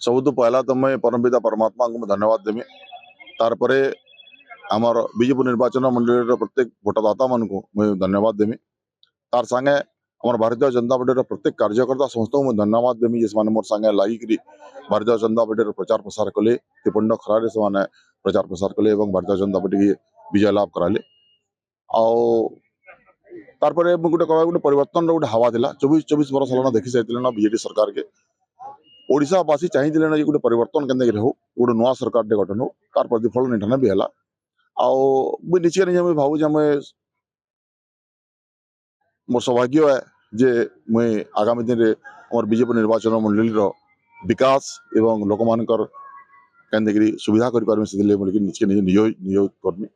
सबुतु पहला तो मैं परमपिता परमात्मा को धन्यवाद देमी। तारपरे आमर बीजेपी निर्वाचन मंडली प्रत्येक भोटदाता मान को मैं धन्यवाद देमी। तार संगे आमर भारतीय जनता पार्टी प्रत्येक कार्यकर्ता समस्त को मैं धन्यवाद देमी जिस माने मोर संगे लागिकरी भारतीय जनता पार्टी प्रचार प्रसार कले त्रिपंड खरारे से माने प्रचार प्रसार कले एवं भारतीय जनता पार्टी की विजय लाभ कराले। आउ तारपरे मैं गोटे कहबा गोटे परिवर्तन गोटे हवा थिला 24 वर्ष हलाना देखि साइतिले ना बीजेपी सरकार के ओडिशावासी चाहिए ना गोटे परिवर्तन केंद्र हो गोटे नुआ सरकार गठन हो तार प्रतिफलन निठाने भी है। आउ निश्चय निजे मुझे भावुँ मोर सौभाग्य है जे मुई आगामी दिन में मोर बीजेपी निर्वाचन मंडली विकास एवं लोक मानकर केंद्र सुविधा करें बोलिक निश्चय निजे नियोग करमी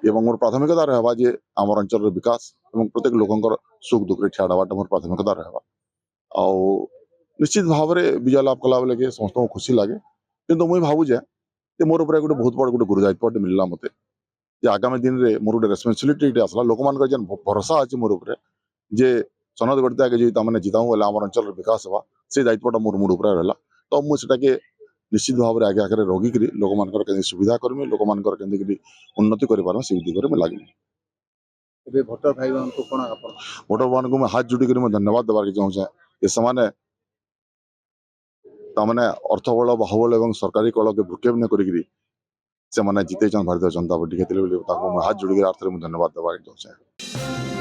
एवं मोर प्राथमिकता रहा जे आम अंचल विकास एवं प्रत्येक लोकंर सुख दुख ठिया डाटा मोर प्राथमिकता रहा। आउ निश्चित भाव में विजय लाभ कला बेले के समस्त को खुशी लगे किंतु मुई भावुचे मोर ऊपर गोटे बहुत बड़ गोटे गुरुदायित्व मिलला मते जे आगामी दिन में मोर गोटे रेस्पन्सिबिलिटी आसला लोक मान जेन भरोसा अच्छे मोर ऊपर जे सनद गढ़ते आगे जो तमें जिताऊँ बोले आम अंचल विकास हवा से दायित्वटा मोर मुड ऊपर रहा। तो मुझे निश्चित भाव में आगे आगे रगिकी लोक मान सुविधा करमी लोक मान उन्नति कर दिगरे में लगे। भोटर भाई भोटर मान को मैं हाथ जोड़ी कर धन्यवाद देवार चाहूँचे ये समाने तमें अर्थबल बाहुबल और सरकारी कल के भ्रुक्षेप न करी से जिते भारतीय जनता पार्टी हाथ जोड़ी धन्यवाद देवार चाहूँचे।